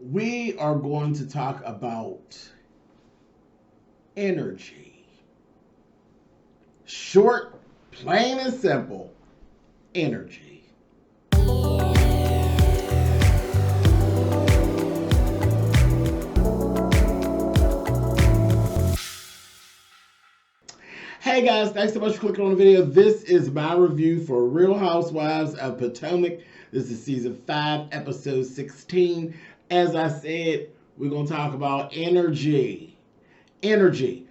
we are going to talk about energy. Short, plain and simple, energy. Hey guys, thanks so much for clicking on the video. This is my review for Real Housewives of Potomac. This is season 5, episode 16. As I said, we're going to talk about energy. Energy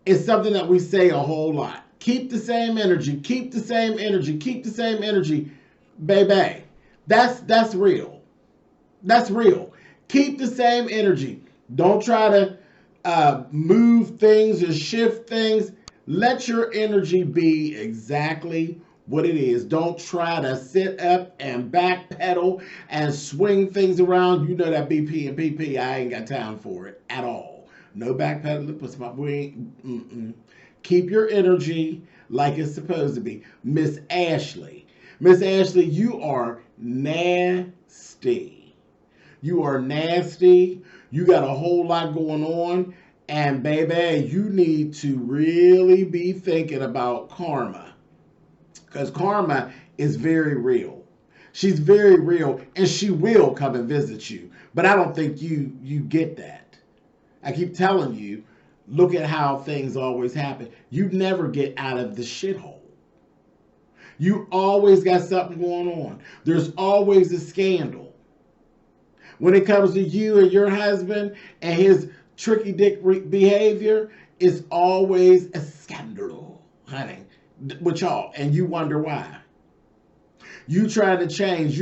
is something that we say a whole lot. Keep the same energy, keep the same energy, keep the same energy. Baby, that's real. That's real. Keep the same energy. Don't try to move things or shift things. Let your energy be exactly what it is. Don't try to sit up and backpedal and swing things around. You know that BP and PP, I ain't got time for it at all. No backpedaling, puts my wing. Keep your energy like it's supposed to be. Miss Ashley. Miss Ashley, you are nasty. You are nasty. You got a whole lot going on. And baby, you need to really be thinking about karma. Because karma is very real. She's very real. And she will come and visit you. But I don't think you get that. I keep telling you, look at how things always happen. You never get out of the shithole. You always got something going on. There's always a scandal. When it comes to you and your husband and his tricky dick behavior, it's always a scandal, honey, with y'all. And you wonder why. You try to change.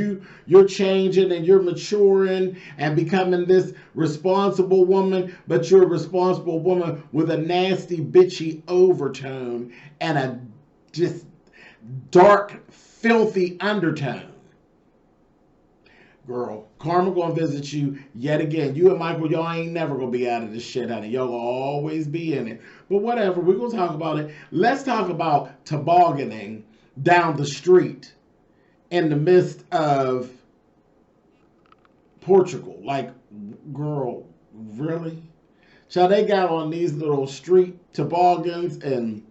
You're changing and you're maturing and becoming this responsible woman, but you're a responsible woman with a nasty, bitchy overtone and a just dark, filthy undertone. Girl, karma gonna visit you yet again. You and Michael, y'all ain't never gonna be out of this shit, honey. Y'all gonna always be in it. But whatever, we're gonna talk about it. Let's talk about tobogganing down the street in the midst of Portugal. Like, girl, really? So they got on these little street toboggans, and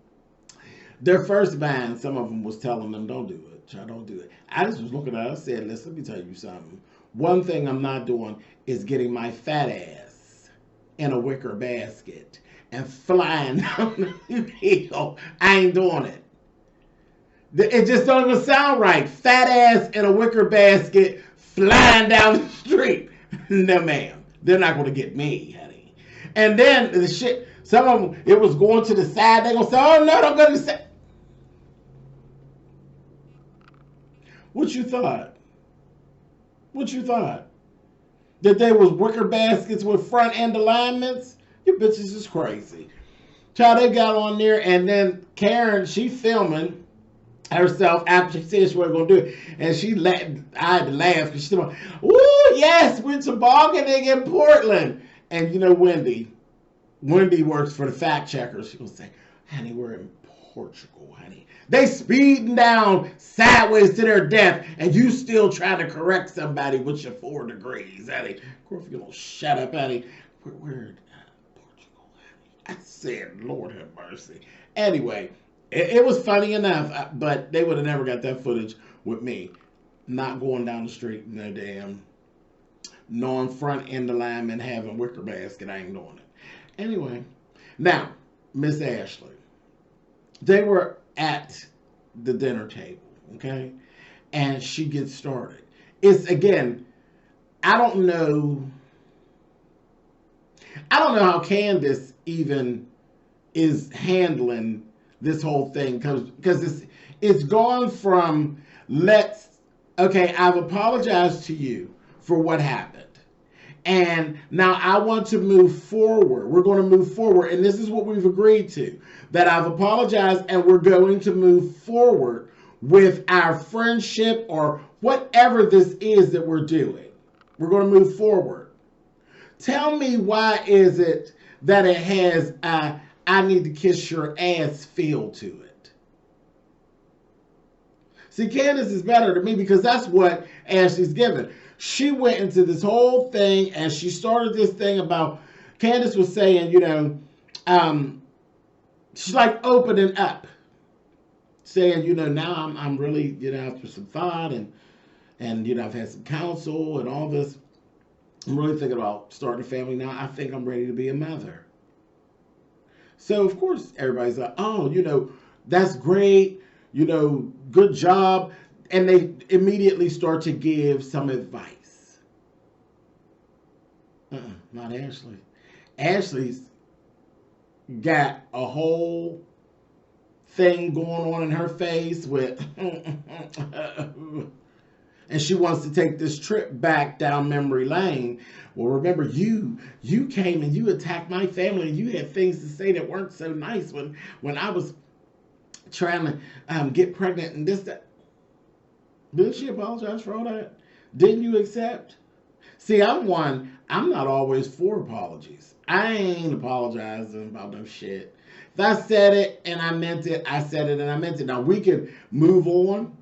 their first man, some of them was telling them, don't do it. Child, don't do it. I just was looking at it. I said, listen, let me tell you something. One thing I'm not doing is getting my fat ass in a wicker basket and flying down the hill. I ain't doing it. It just don't even sound right. Fat ass in a wicker basket flying down the street. No, ma'am. They're not going to get me, honey. And then the shit, some of them, it was going to the side. They're going to say, oh, no, don't go to the side. What you thought? What you thought? That they was wicker baskets with front end alignments? You bitches is crazy. Child, they got on there, and then Karen, she filming herself after she said she wasn't going to do it. And she I had to laugh because she said, ooh, yes, we're tobogganing in Portland. And you know Wendy works for the fact checkers. She will say, honey, we're in Portugal, honey. They speeding down sideways to their death, and you still trying to correct somebody with your 4 degrees, honey. Of course, if you don't shut up, honey. We're in Portugal, honey. I said, Lord have mercy. Anyway, it was funny enough, but they would have never got that footage with me. Not going down the street, no damn non-front end alignment having wicker basket. I ain't doing it. Anyway, now, Miss Ashley. They were at the dinner table, okay? And she gets started. It's, again, I don't know how Candiace even is handling this whole thing, because it's gone from okay, I've apologized to you for what happened. And now I want to move forward. We're going to move forward. And this is what we've agreed to. That I've apologized and we're going to move forward with our friendship or whatever this is that we're doing. We're going to move forward. Tell me, why is it that it has I need to kiss your ass feel to it? See, Candiace is better than me because that's what Ashley's given. She went into this whole thing and she started this thing about, Candiace was saying, she's like opening up, saying, now I'm really, after some thought and I've had some counsel and all this, I'm really thinking about starting a family now. I think I'm ready to be a mother. So of course everybody's like, oh, that's great, good job. And they immediately start to give some advice. Not Ashley. Ashley's got a whole thing going on in her face with and she wants to take this trip back down memory lane. Well, remember, you came and you attacked my family and you had things to say that weren't so nice when I was trying to get pregnant and this, that. Didn't she apologize for all that? Didn't you accept? See, I'm not always for apologies. I ain't apologizing about no shit. If I said it and I meant it, I said it and I meant it. Now, we can move on.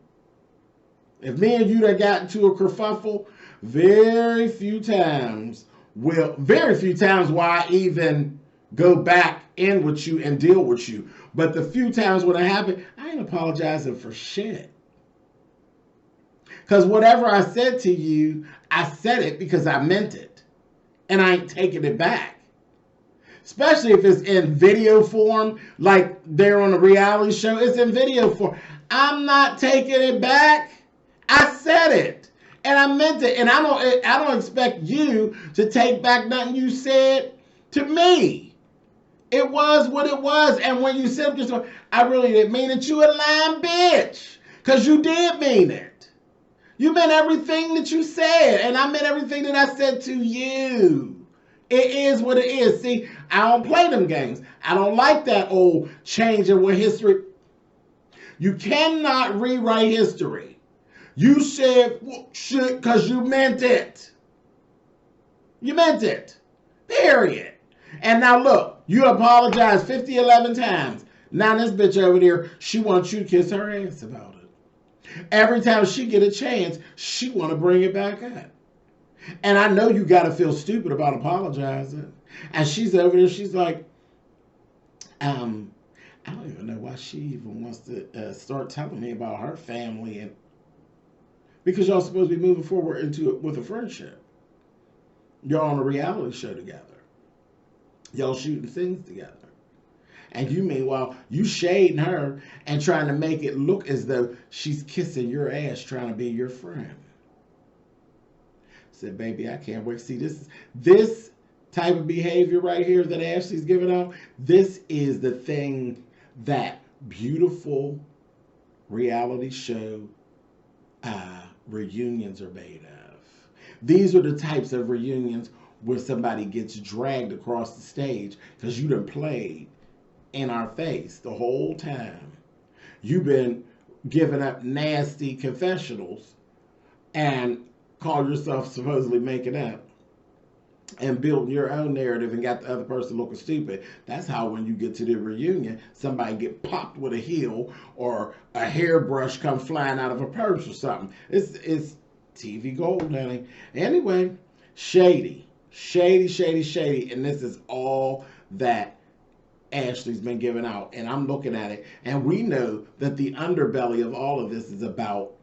If me and you that got into a kerfuffle, very few times will I even go back in with you and deal with you. But the few times when it happened, I ain't apologizing for shit. Because whatever I said to you, I said it because I meant it. And I ain't taking it back. Especially if it's in video form, like they're on a reality show. It's in video form. I'm not taking it back. I said it. And I meant it. And I don't expect you to take back nothing you said to me. It was what it was. And when you said this, I really didn't mean it. You a lying bitch. Because you did mean it. You meant everything that you said. And I meant everything that I said to you. It is what it is. See, I don't play them games. I don't like that old changing with history. You cannot rewrite history. You said shit because you meant it. You meant it. Period. And now look, you apologized 11 times. Now this bitch over there, she wants you to kiss her ass about it. Every time she get a chance, she want to bring it back up. And I know you got to feel stupid about apologizing. And she's over there, she's like, I don't even know why she even wants to start telling me about her family. And because y'all supposed to be moving forward into it with a friendship. Y'all on a reality show together. Y'all shooting things together. And you, meanwhile, you shading her and trying to make it look as though she's kissing your ass trying to be your friend. Said, baby, I can't wait. See, this type of behavior right here that Ashley's giving out, this is the thing that beautiful reality show reunions are made of. These are the types of reunions where somebody gets dragged across the stage because you done played in our face the whole time. You've been giving up nasty confessionals and call yourself supposedly making up and building your own narrative and got the other person looking stupid. That's how when you get to the reunion, somebody get popped with a heel or a hairbrush come flying out of a purse or something. It's TV gold, honey. Anyway, Shady. And this is all that Ashley's been giving out. And I'm looking at it. And we know that the underbelly of all of this is about,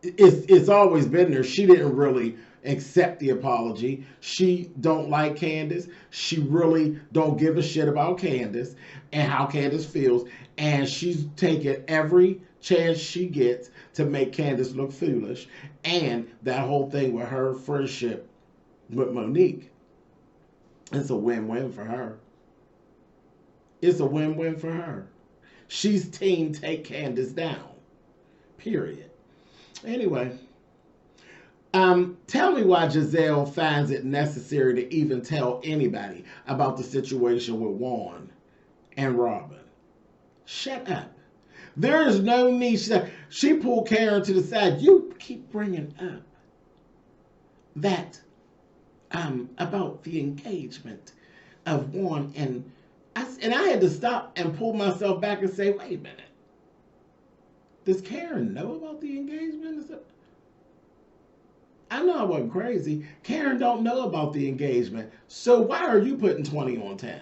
it's always been there. She didn't really accept the apology. She don't like Candiace. She really don't give a shit about Candiace and how Candiace feels. And she's taking every chance she gets to make Candiace look foolish. And that whole thing with her friendship with Monique, it's a win-win for her. It's a win-win for her. She's team take Candiace down. Period. Anyway, tell me why Gizelle finds it necessary to even tell anybody about the situation with Juan and Robin. Shut up. There is no need. She pulled Karen to the side. You keep bringing up that about the engagement of Juan and I had to stop and pull myself back and say, wait a minute. Does Karen know about the engagement? I know I wasn't crazy. Karen don't know about the engagement. So why are you putting 20 on 10?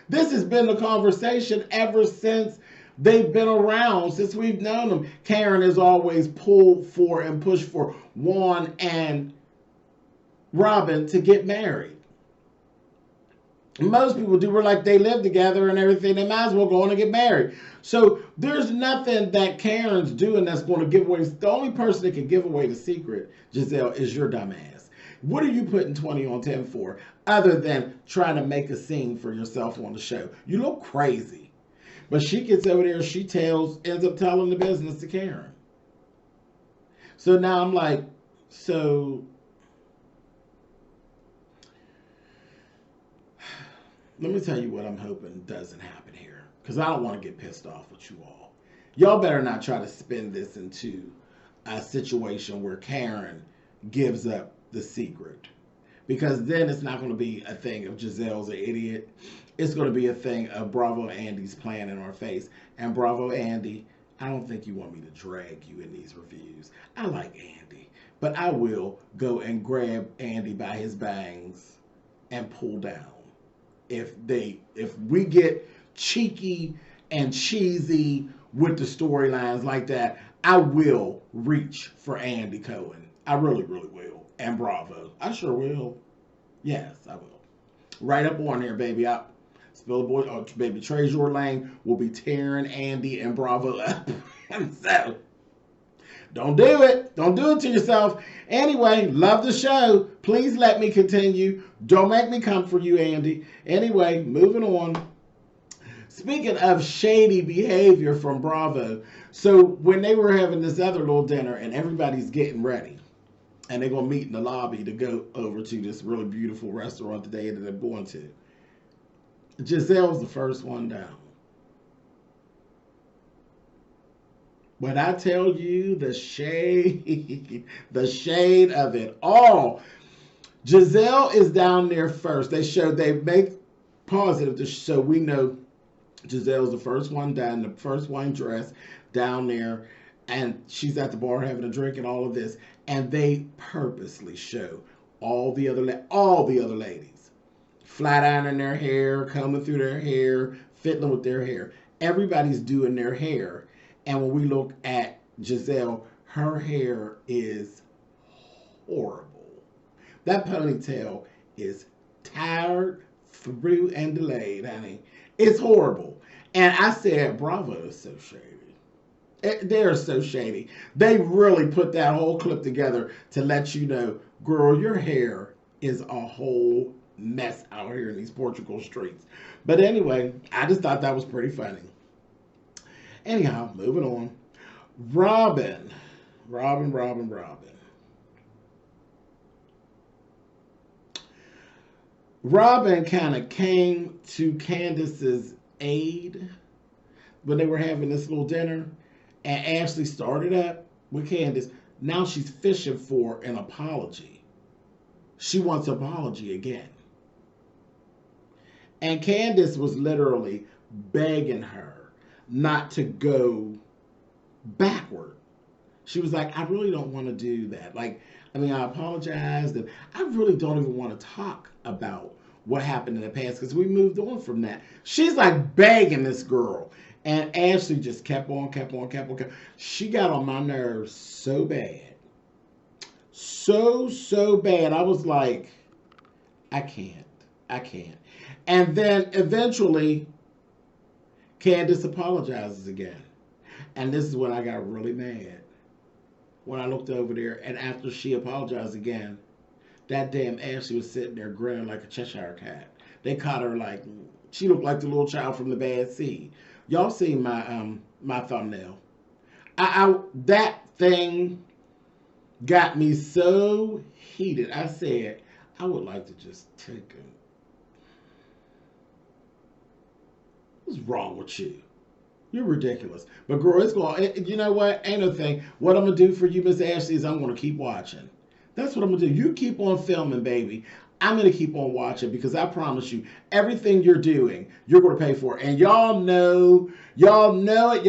This has been the conversation ever since they've been around, since we've known them. Karen has always pulled for and pushed for Juan and Robin to get married. Most people do. We're like, they live together and everything. They might as well go on and get married. So there's nothing that Karen's doing that's going to give away. The only person that can give away the secret, Gizelle, is your dumb ass. What are you putting 20 on 10 for, other than trying to make a scene for yourself on the show? You look crazy. But she gets over there, she ends up telling the business to Karen. So now I'm like, so let me tell you what I'm hoping doesn't happen here, because I don't want to get pissed off with you all. Y'all better not try to spin this into a situation where Karen gives up the secret, because then it's not going to be a thing of Gizelle's an idiot. It's going to be a thing of Bravo Andy's playing in our face. And Bravo Andy, I don't think you want me to drag you in these reviews. I like Andy, but I will go and grab Andy by his bangs and pull down. If we get cheeky and cheesy with the storylines like that, I will reach for Andy Cohen. I really, really will. And Bravo. I sure will. Yes, I will. Right up on here, baby. Spillitboy, oh, baby, Treasure Lane will be tearing Andy and Bravo up. So, don't do it. Don't do it to yourself. Anyway, love the show. Please let me continue. Don't make me come for you, Andy. Anyway, moving on. Speaking of shady behavior from Bravo, so when they were having this other little dinner and everybody's getting ready, and they're going to meet in the lobby to go over to this really beautiful restaurant that they ended up going to, Gizelle's the first one down. When I tell you the shade of it all, Gizelle is down there first. They make positive so we know Gizelle's the first one down, the first one dressed down there, and she's at the bar having a drink and all of this, and they purposely show all the other ladies flat ironing their hair, combing through their hair, fiddling with their hair. Everybody's doing their hair. And when we look at Gizelle, her hair is horrible. That ponytail is tired, through, and delayed, honey. It's horrible. And I said, Bravo is so shady. They're so shady. They really put that whole clip together to let you know, girl, your hair is a whole mess out here in these Portugal streets. But anyway, I just thought that was pretty funny. Anyhow, moving on. Robin kind of came to Candiace's aid when they were having this little dinner, and Ashley started up with Candiace. Now she's fishing for an apology. She wants an apology again. And Candiace was literally begging her not to go backward. She was like, I really don't want to do that. Like, I mean, I apologized, and I really don't even want to talk about what happened in the past because we moved on from that. She's like begging this girl. And Ashley just kept on. She got on my nerves so bad. So bad. I was like, I can't. And then eventually, Candiace apologizes again. And this is when I got really mad. When I looked over there, and after she apologized again, that damn Ashley was sitting there grinning like a Cheshire cat. They caught her like, she looked like the little child from the Bad Seed. Y'all seen my thumbnail. That thing got me so heated. I said, I would like to just take a... What's wrong with you? You're ridiculous. But girl, it's going, you know what? Ain't no thing. What I'm going to do for you, Miss Ashley, is I'm going to keep watching. That's what I'm going to do. You keep on filming, baby. I'm going to keep on watching because I promise you, everything you're doing, you're going to pay for it. And y'all know it, y'all know it,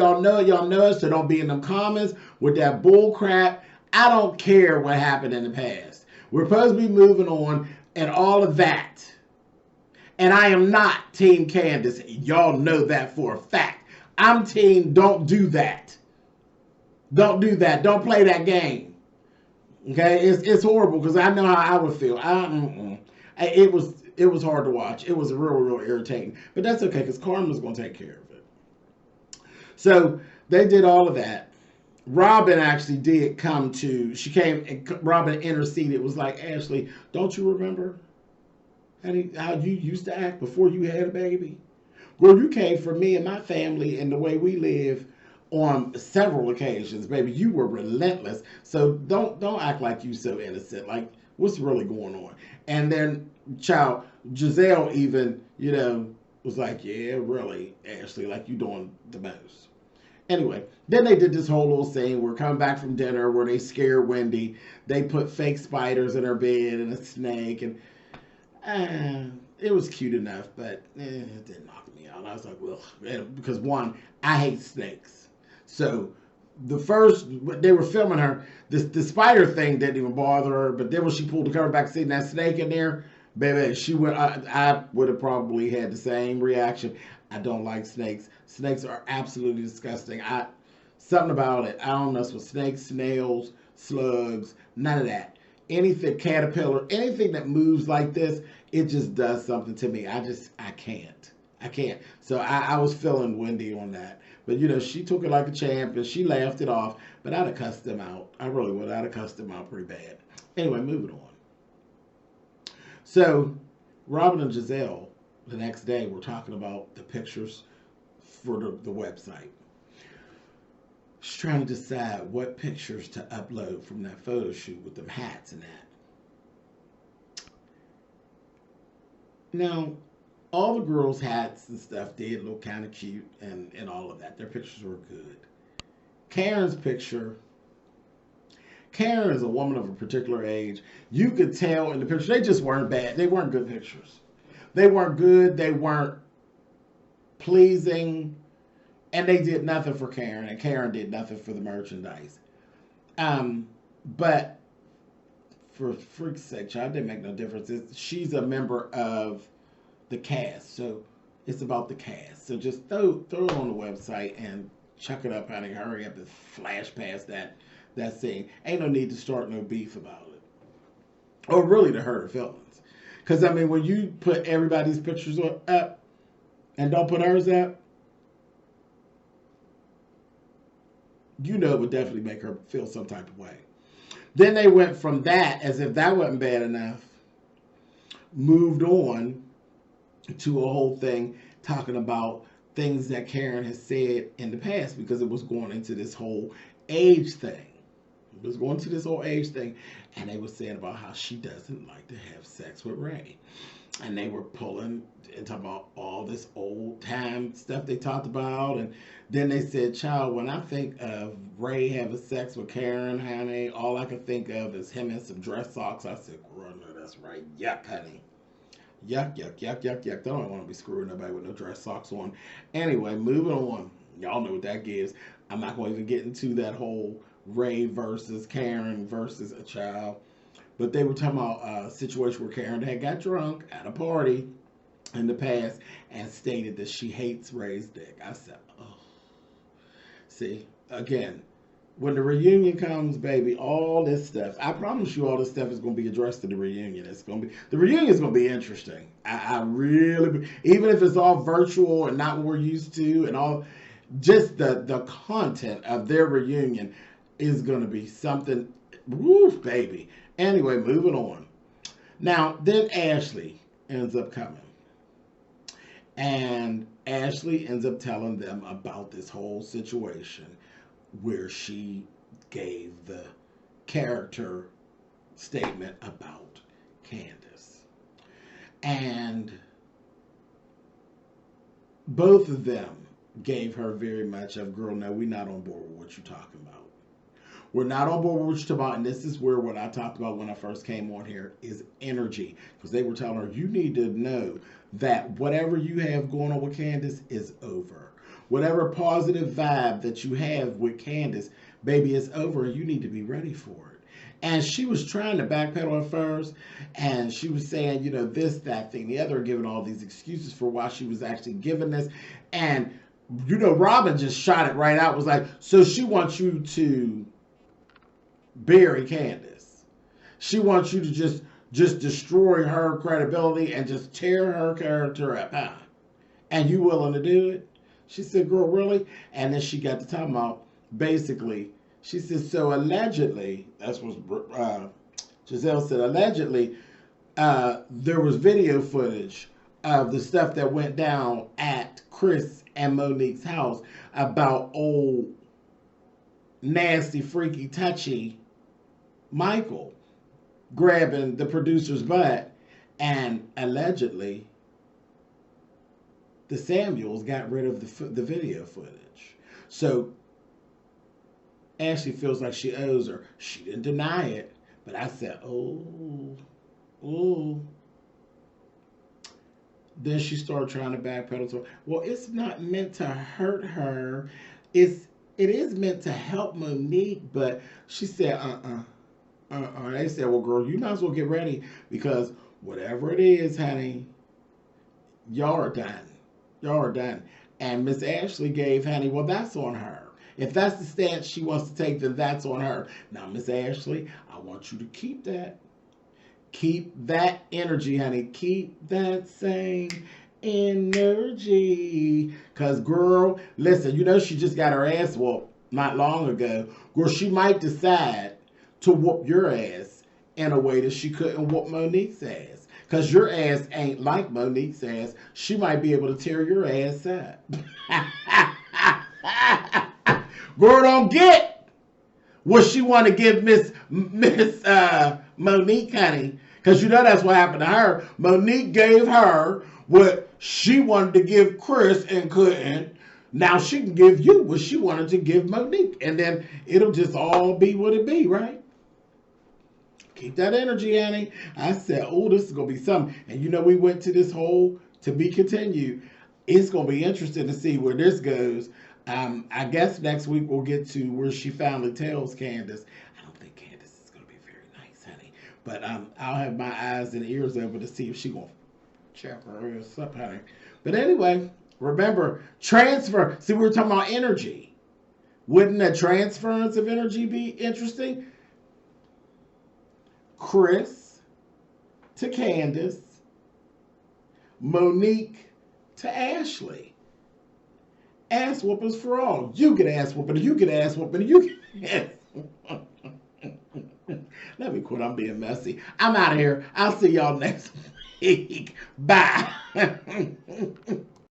y'all know it. So don't be in them comments with that bull crap. I don't care what happened in the past. We're supposed to be moving on and all of that. And I am not Team Candiace. Y'all know that for a fact. I'm Team don't do that. Don't do that. Don't play that game. Okay, it's horrible because I know how I would feel. It was hard to watch. It was real irritating. But that's okay because Karma's going to take care of it. So they did all of that. Robin actually did come to. She came and Robin interceded. It was like, Ashley, don't you remember how you used to act before you had a baby? Girl, you came for me and my family and the way we live on several occasions, baby. You were relentless. So don't act like you so innocent. Like, what's really going on? And then Gizelle even, was like, yeah, really, Ashley, like you doing the most. Anyway, then they did this whole little scene. We're coming back from dinner where they scared Wendy. They put fake spiders in her bed and a snake, and it was cute enough, but it didn't knock me out. I was like, well, because one, I hate snakes. So the first, they were filming her, the spider thing didn't even bother her, but then when she pulled the cover back, seeing that snake in there, baby, I would have probably had the same reaction. I don't like snakes. Snakes are absolutely disgusting. Something about it. I don't mess with snakes, snails, slugs, none of that. Anything, caterpillar, anything that moves like this, it just does something to me. I can't. So I was feeling Wendy on that. But, she took it like a champ, and she laughed it off. But I'd have cussed them out. I really would. I'd have cussed them out pretty bad. Anyway, moving on. So, Robin and Gizelle, the next day, were talking about the pictures for the website. She's trying to decide what pictures to upload from that photo shoot with them hats and that. Now, all the girls' hats and stuff did look kind of cute and all of that. Their pictures were good. Karen's picture, Karen is a woman of a particular age. You could tell in the picture, they just weren't bad. They weren't good pictures. They weren't good. They weren't pleasing. And they did nothing for Karen, and Karen did nothing for the merchandise. But for freak's sake, child, it didn't make no difference. She's a member of the cast, so it's about the cast. So just throw it on the website and chuck it up, honey. Hurry up and flash past that scene. Ain't no need to start no beef about it, or really to hurt her feelings. Because I mean, when you put everybody's pictures up and don't put hers up, it would definitely make her feel some type of way. Then they went from that, as if that wasn't bad enough, moved on to a whole thing talking about things that Karen has said in the past, because it was going into this whole age thing. It was going to this whole age thing, and they were saying about how she doesn't like to have sex with Ray. And they were pulling and talking about all this old time stuff they talked about. And then they said, child, when I think of Ray having sex with Karen, honey, all I can think of is him in some dress socks. I said, girl, no, that's right. Yuck, honey. Yuck. Don't want to be screwing nobody with no dress socks on. Anyway, moving on. Y'all know what that gives. I'm not going to even get into that whole Ray versus Karen versus a child. But they were talking about a situation where Karen had got drunk at a party in the past and stated that she hates Ray's dick. I said, oh. See, again, when the reunion comes, baby, all this stuff, I promise you all this stuff is going to be addressed in the reunion. The reunion is going to be interesting. I really, even if it's all virtual and not what we're used to and all, just the content of their reunion is going to be something, woof, baby. Anyway, moving on. Now, then Ashley ends up coming. And Ashley ends up telling them about this whole situation where she gave the character statement about Candiace. And both of them gave her very much of, girl, no, we're not on board with what you're talking about. We're not on board with what you're talking about, and this is where what I talked about when I first came on here is energy. Because they were telling her, you need to know that whatever you have going on with Candiace is over. Whatever positive vibe that you have with Candiace, baby, it's over, and you need to be ready for it. And she was trying to backpedal at first, and she was saying, you know, this, that, thing, the other, giving all these excuses for why she was actually giving this. And, you know, Robin just shot it right out, was like, so she wants you to bury Candiace. She wants you to just destroy her credibility and just tear her character up, huh? And you willing to do it? She said, girl, really? And then she got to talking about, basically, she said, so allegedly, that's what Gizelle said, allegedly, there was video footage of the stuff that went down at Chris and Monique's house about old, nasty, freaky, touchy Michael grabbing the producer's butt, and allegedly the Samuels got rid of the video footage. So Ashley feels like she owes her. She didn't deny it, but I said, oh. Then she started trying to backpedal to her. Well, it's not meant to hurt her. It is meant to help Monique, but she said, They said, well, girl, you might as well get ready, because whatever it is, honey, y'all are done. Y'all are done. And Miss Ashley gave honey, well, that's on her. If that's the stance she wants to take, then that's on her. Now, Miss Ashley, I want you to keep that. Keep that energy, honey. Keep that same energy. Because, girl, listen, you know she just got her ass whooped not long ago. Girl, she might decide to whoop your ass in a way that she couldn't whoop Monique's ass. Because your ass ain't like Monique's ass. She might be able to tear your ass up. Girl, don't get what she want to give Miss Monique, honey. Because you know that's what happened to her. Monique gave her what she wanted to give Chris and couldn't. Now she can give you what she wanted to give Monique. And then it'll just all be what it be, right? Keep that energy, honey. I said, oh, this is going to be something. And you know, we went to this whole to be continued. It's going to be interesting to see where this goes. I guess next week we'll get to where she finally tells Candiace. I don't think Candiace is going to be very nice, honey. But I'll have my eyes and ears open to see if she's going to check her ass up, honey. But anyway, remember, transfer. See, we were talking about energy. Wouldn't a transference of energy be interesting? Chris to Candiace, Monique to Ashley. Ass whoopers for all. You get ass whooping, you get ass whooping, you get ass whooping. Let me quit. I'm being messy. I'm out of here. I'll see y'all next week. Bye.